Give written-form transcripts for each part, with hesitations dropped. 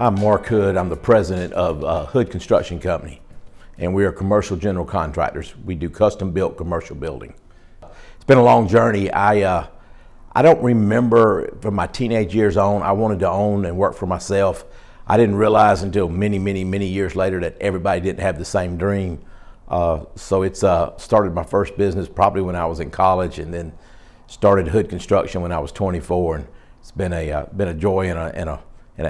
I'm Mark Hood. I'm the president of Hood Construction Company, and we are commercial general contractors. We do custom-built commercial building. It's been a long journey. I don't remember from my teenage years on, I wanted to own and work for myself. I didn't realize until many years later that everybody didn't have the same dream. So it's started my first business probably when I was in college, and then started Hood Construction when I was 24. And it's been a joy and a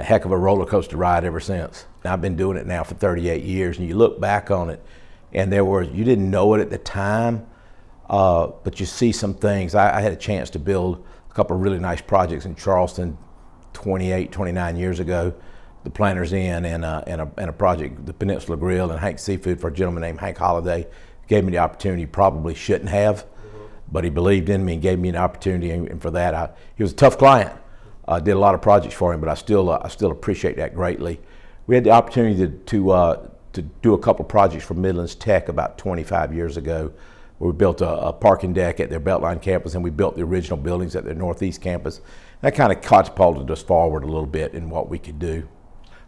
heck of a roller coaster ride ever since. I've been doing it now for 38 years, and you look back on it, and you didn't know it at the time, but you see some things. I had a chance to build a couple of really nice projects in Charleston 29 years ago. The Planters Inn and a project, the Peninsula Grill and Hank Seafood, for a gentleman named Hank Holliday. Gave me the opportunity he probably shouldn't have, but he believed in me and gave me an opportunity, and for that, he was a tough client. I did a lot of projects for him, but I still appreciate that greatly. We had the opportunity to do a couple of projects for Midlands Tech about 25 years ago. We built a parking deck at their Beltline campus, and we built the original buildings at their Northeast campus. That kind of catapulted us forward a little bit in what we could do.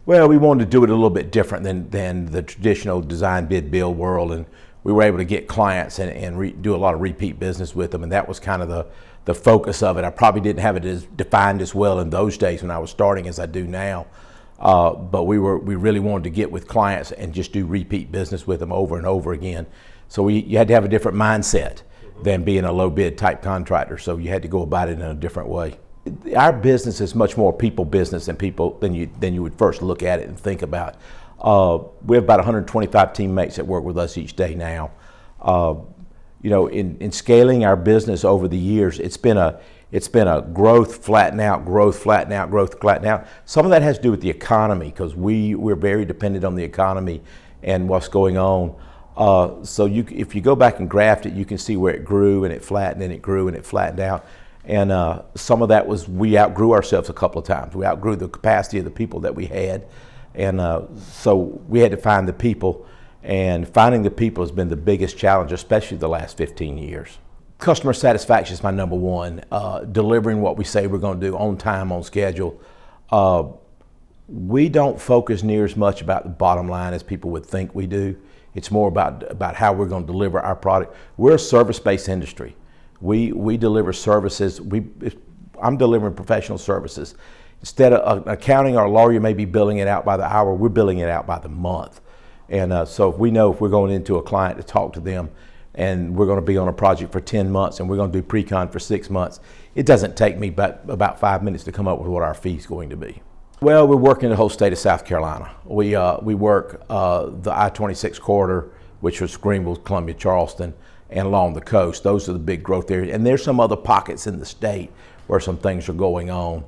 Well, we wanted to do it a little bit different than the traditional design, bid, build world, and we were able to get clients and do a lot of repeat business with them, and that was kind of the focus of it. I probably didn't have it as defined as well in those days when I was starting as I do now, but we really wanted to get with clients and just do repeat business with them over and over again. So you had to have a different mindset than being a low bid type contractor, so you had to go about it in a different way. Our business is much more people business than you would first look at it and think about. We have about 125 teammates that work with us each day now. In scaling our business over the years, it's been a growth, flatten out, growth, flatten out, growth, flatten out. Some of that has to do with the economy, because we're very dependent on the economy and what's going on. So if you go back and graph it, you can see where it grew and it flattened and it grew and it flattened out. And some of that was we outgrew ourselves a couple of times. We outgrew the capacity of the people that we had. And so we had to find the people, and finding the people has been the biggest challenge, especially the last 15 years. Customer satisfaction is my number one. Delivering what we say we're going to do on time, on schedule. We don't focus near as much about the bottom line as people would think we do. It's more about how we're going to deliver our product. We're a service-based industry. We deliver services. I'm delivering professional services. Instead of an accounting or a lawyer may be billing it out by the hour, we're billing it out by the month. And so if we know if we're going into a client to talk to them and we're going to be on a project for 10 months and we're going to do pre-con for 6 months, it doesn't take me about 5 minutes to come up with what our fee is going to be. Well, we're working the whole state of South Carolina. We work the I-26 corridor, which was Greenville, Columbia, Charleston, and along the coast. Those are the big growth areas. And there's some other pockets in the state where some things are going on.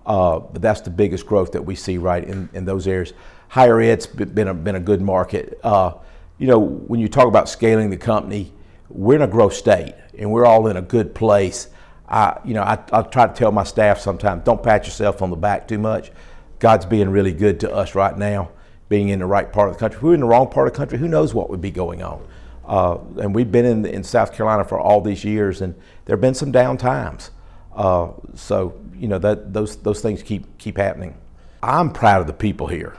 But that's the biggest growth that we see right in those areas. Higher ed's been a good market. When you talk about scaling the company, we're in a growth state and we're all in a good place. I try to tell my staff sometimes, don't pat yourself on the back too much. God's being really good to us right now, being in the right part of the country. If we were in the wrong part of the country, who knows what would be going on. And we've been in South Carolina for all these years, and there have been some down times. So those things keep happening. I'm proud of the people here.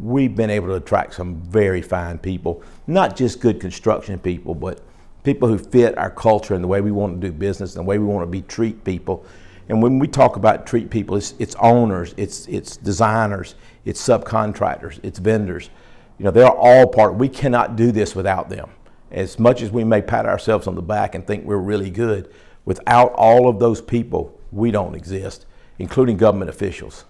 We've been able to attract some very fine people, not just good construction people, but people who fit our culture and the way we want to do business and the way we want to treat people. And when we talk about treat people, it's owners, it's designers, it's subcontractors, it's vendors. They're all part. We cannot do this without them. As much as we may pat ourselves on the back and think we're really good, without all of those people, we don't exist, including government officials.